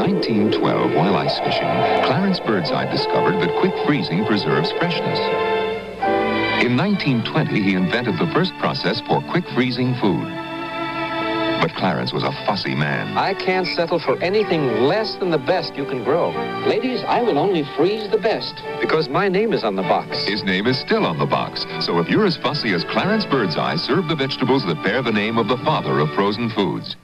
1912, while ice fishing, Clarence Birdseye discovered that quick freezing preserves freshness. In 1920, he invented the first process for quick freezing food. But Clarence was a fussy man. I can't settle for anything less than the best you can grow. Ladies, I will only freeze the best, because my name is on the box. His name is still on the box. So if you're as fussy as Clarence Birdseye, serve the vegetables that bear the name of the father of frozen foods.